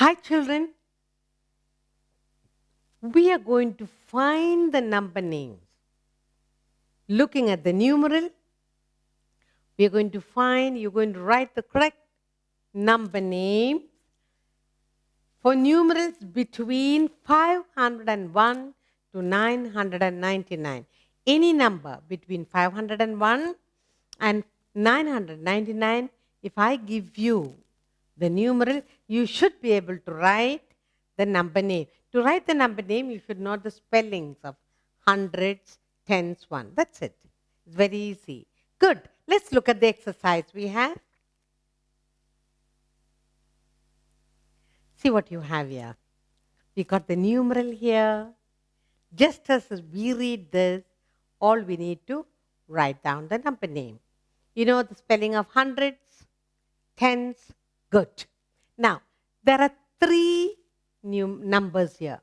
Hi children, we are going to find the number names. Looking at the numeral, we are going to find, you're going to write the correct number name for numerals between 501 to 999. Any number between 501 and 999, if I give you the numeral, you should be able to write the number name. To write the number name, you should know the spellings of hundreds, tens, one. That's it. It's very easy. Good. Let's look at the exercise we have. See what you have here. We got the numeral here. Just as we read this, all we need to write down the number name. You know the spelling of hundreds, tens, good. Now, there are three numbers here.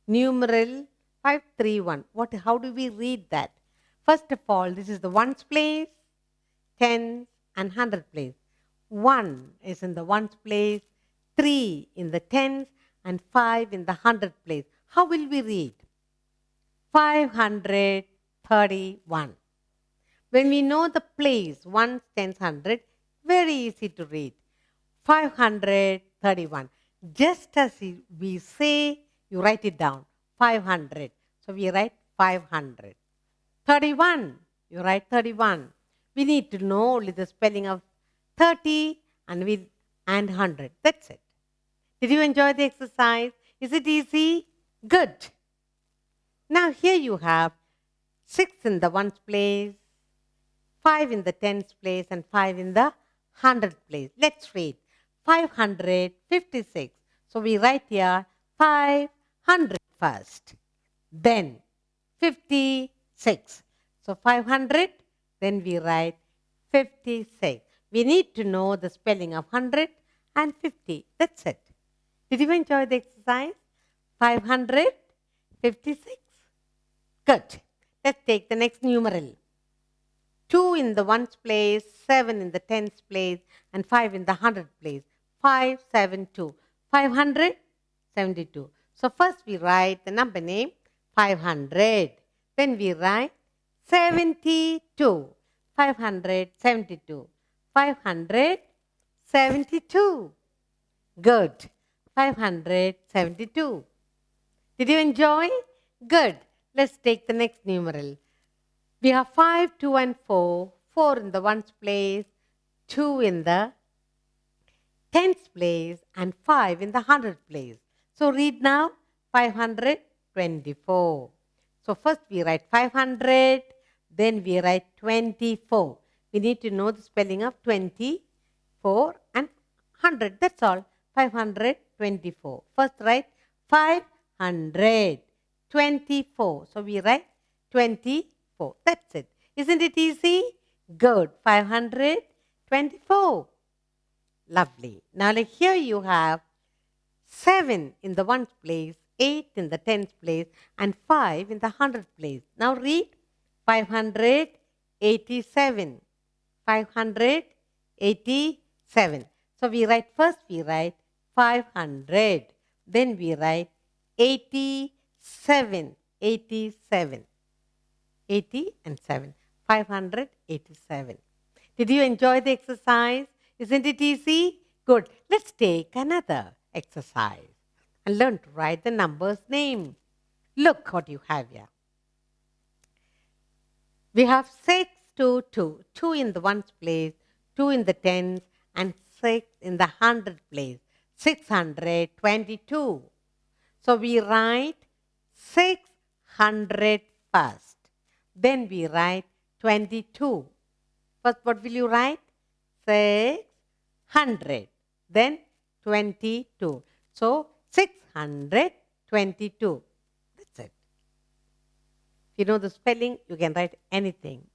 Numeral 531. How do we read that? First of all, this is the ones place, tens, and hundred place. 1 is in the ones place, 3 in the tens, and 5 in the hundred place. How will we read? 531. When we know the place, ones, tens, hundred, very easy to read. 531. Just as we say, you write it down. 500. So we write 500. 31. You write 31. We need to know only the spelling of 30 and 100. That's it. Did you enjoy the exercise? Is it easy? Good. Now here you have 6 in the ones place, 5 in the tens place, and 5 in the hundred place. Let's read. 556. So we write here 500 first. Then 56. So 500. Then we write 56. We need to know the spelling of 100 and 50. That's it. Did you enjoy the exercise? 556. Good. Let's take the next numeral. 2 in the ones place, 7 in the tens place, and 5 in the hundred place. 572. 572. So first we write the number name 500. Then we write 72. 572. 572. Good. 572. Did you enjoy? Good. Let's take the next numeral. We have 5, 2, and 4. 4 in the ones place, 2 in the tens place, and 5 in the hundred place. So read now 524. So first we write 500, then we write 24. We need to know the spelling of 24 and 100. That's all. 524. First write 524. So we write 24. That's it. Isn't it easy? Good. 524. Lovely. Now like here you have 7 in the ones place, 8 in the tens place, and 5 in the hundred place. Now read 587. 587. So we write 500. Then we write 87. 87. 80 and 7. 587. Did you enjoy the exercise? Isn't it easy? Good. Let's take another exercise and learn to write the numbers name. Look what you have here. We have 6, 2, 2. 2 in the ones place, 2 in the tens, and 6 in the hundred place. 622. So we write 600 first. Then we write 22. First, what will you write? 600. Then 22. So 622. That's it. If you know the spelling, you can write anything.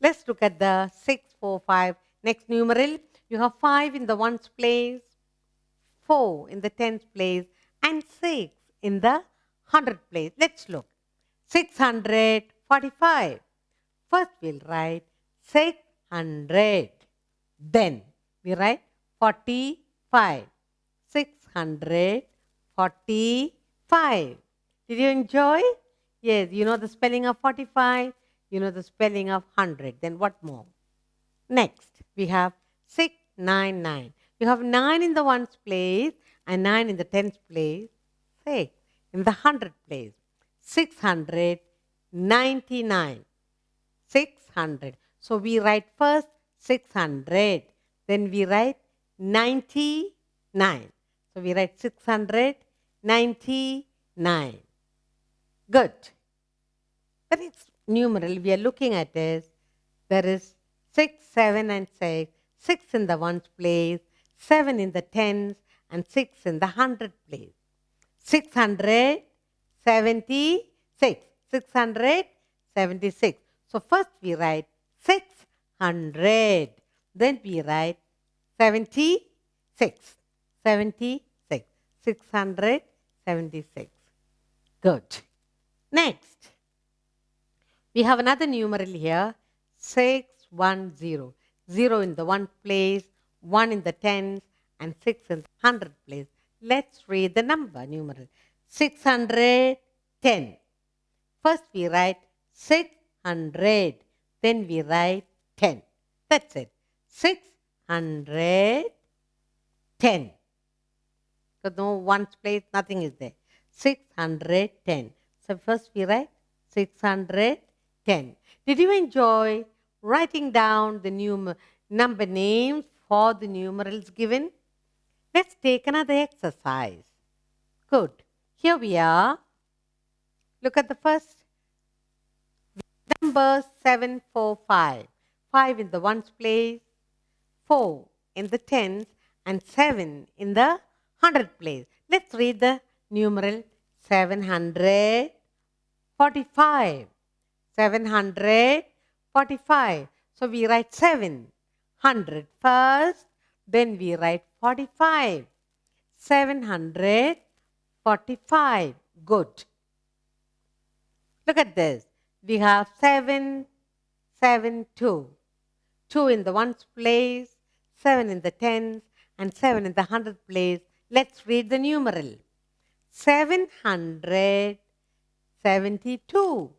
Let's look at the 645. Next numeral. You have 5 in the ones place, 4 in the tens place, and 6 in the hundred place. Let's look. 645. First we'll write 600. Then we write 45. 645. Did you enjoy? Yes, you know the spelling of 45, you know the spelling of 100. Then what more? Next, we have 699. You have 9 in the ones place and 9 in the tens place. 6 in the 100 place. 699. 600. So we write first 600. Then we write 99. So we write 699. Good. The next numeral we are looking at is, there is 6, 7 and 6. 6 in the ones place, 7 in the tens and 6 in the 100 place. 676. 676. So first we write 600. Then we write 76. 76. 676. Good. Next, we have another numeral here, 610. 0 in the 1 place, 1 in the tens, and 6 in the 100 place. Let's read the number numeral. 610. First we write 600. Then we write 10. That's it. 610. So no ones place, nothing is there. 610. So first we write 610. Did you enjoy writing down the number names for the numerals given? Let's take another exercise. Good. Here we are. Look at the first. Number 745. 5 in the ones place, 4 in the tens, and 7 in the 100 place. Let's read the numeral 745. 745. So we write 700 first, then we write 45. 745. Good. Look at this. We have 772. 2 in the ones place, 7 in the tens, and 7 in the 100 place. Let's read the numeral. 772.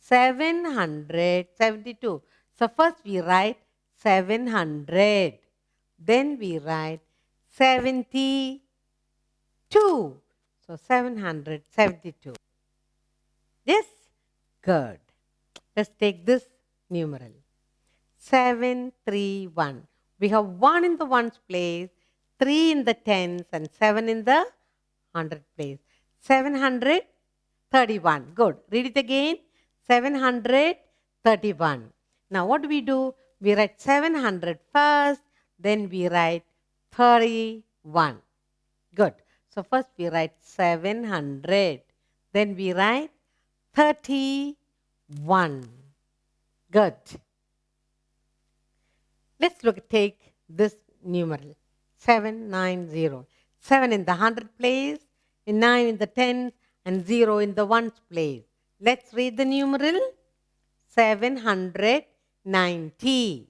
772. So first we write 700. Then we write 72. So 772. Yes? Good. Let's take this numeral. 731. We have 1 in the ones place, 3 in the tens, and 7 in the 100 place. 731. Good. Read it again. 731. Now what do? We write 700 first, then we write 31. Good. So first we write 700, then we write 31. Good. Let's take this numeral, 790. 7 in the 100 place, 9 in the tens, and 0 in the ones place. Let's read the numeral, 790.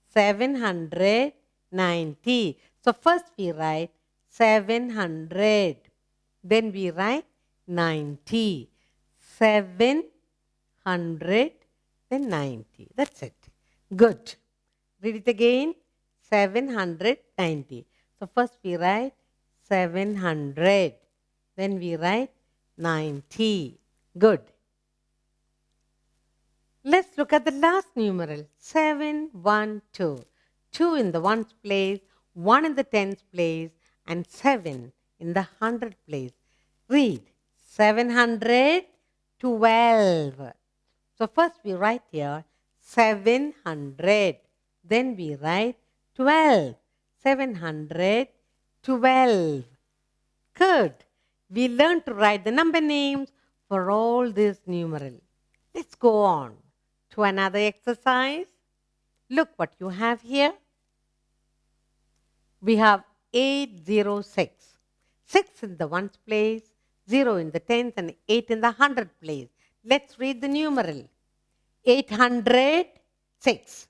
790. So first we write 700, then we write 90. 700, then 90. That's it. Good. Read it again. 790. So first we write 700. Then we write 90. Good. Let's look at the last numeral. 712. 2 in the ones place, 1 in the tens place, and 7 in the 100 place. Read. 712. So first we write here 700. Then we write 12. 712. Good. We learned to write the number names for all these numerals. Let's go on to another exercise. Look what you have here. We have 806. 6 in the ones place, 0 in the tens, and 8 in the 100 place. Let's read the numeral. 806.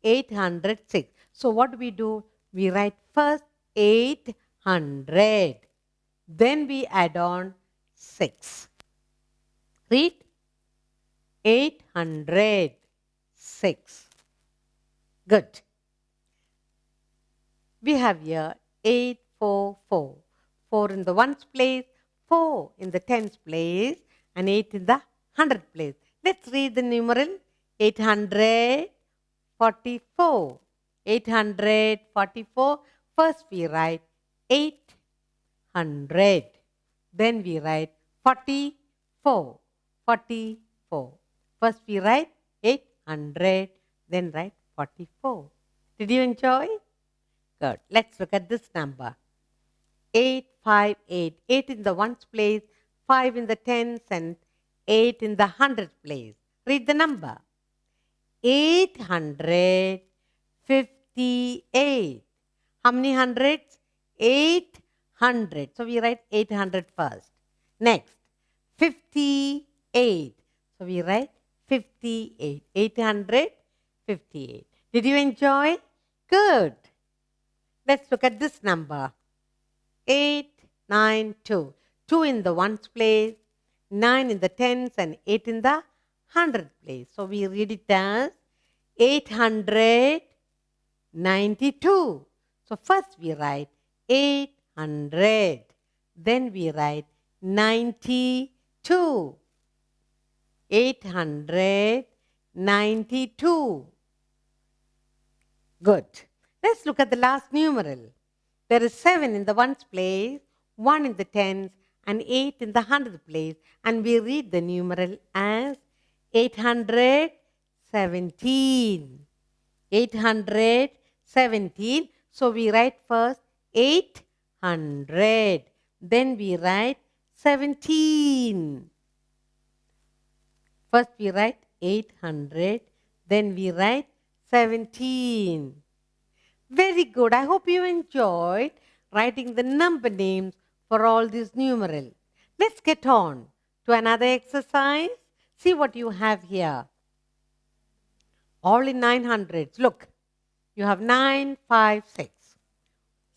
806. So what do? We write first 800. 800. Then we add on 6. Read. 806. Good. We have here 844. 4 in the ones place, 4 in the tens place, and 8 in the hundred place. Let's read the numeral 844. 844. First we write 800. Then we write 44. 44. First we write 800. Then write 44. Did you enjoy? Good. Let's look at this number. 858. 8 in the ones place, 5 in the tens, and 8 in the hundreds place. Read the number. 858. How many hundreds? 800. So we write 800 first. Next, 58. So we write 58. 858. Did you enjoy? Good. Let's look at this number. 892. 2 in the ones place, 9 in the tens, and 8 in the hundred place. So we read it as 892. So first we write 800. Then we write 92. 892. Good. Let's look at the last numeral. There is 7 in the ones place, 1 in the tens, and 8 in the hundredth place. And we read the numeral as 817. 817. So we write first 800. Then we write 17. First we write 800. Then we write 17. Very good. I hope you enjoyed writing the number names for all these numerals. Let's get on to another exercise. See what you have here. All in 900s. Look, you have 9, 5, 6.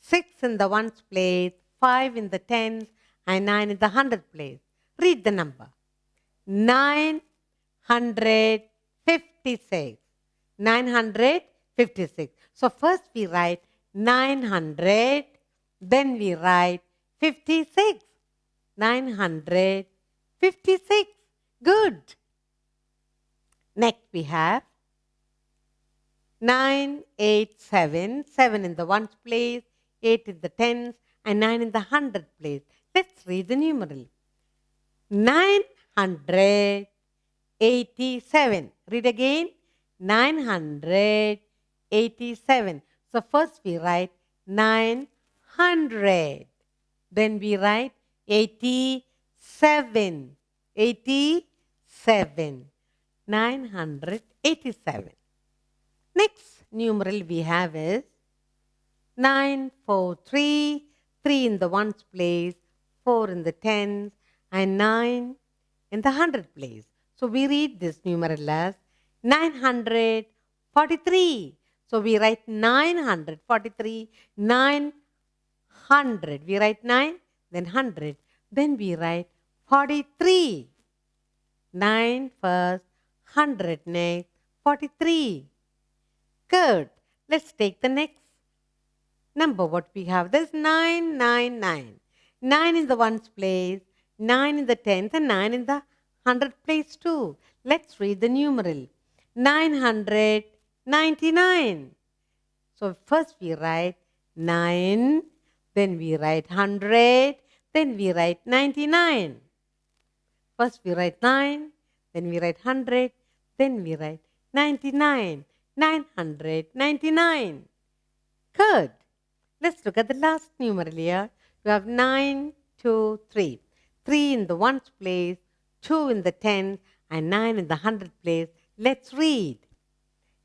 6 in the ones place, 5 in the tens, and 9 in the hundredth place. Read the number. 956. 956. So first we write 900, then we write 56. 956. Good. Next we have 987. 7 in the ones place, 8 in the tens, and 9 in the hundredth place. Let's read the numeral. 987. Read again. 987. So first we write 900. Then we write 87. 87. 987. Next numeral we have is 943. 3 in the ones place, 4 in the tens, and 9 in the hundredth place. So we read this numeral as 943. So we write 943, 900. We write 9, then 100. Then we write 43. 9 first, 100 next, 43. Good. Let's take the next number. What we have? There's 999. 9 in the ones place, 9 in the tens, and 9 in the hundredth place too. Let's read the numeral. 999. So first we write 9, then we write 100, then we write 99. First we write 9, then we write 100, then we write 99. 999. Good. Let's look at the last numeral here. We have 923. 3 in the ones place, 2 in the tens, and 9 in the hundredth place. Let's read.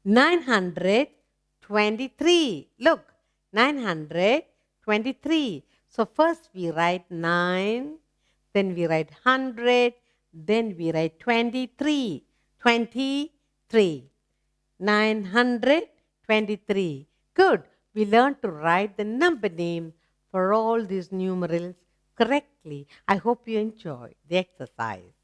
923. Look, 923. So first we write 9, then we write 100, then we write 23. 23. 923. Good. We learned to write the number name for all these numerals correctly. I hope you enjoy the exercise.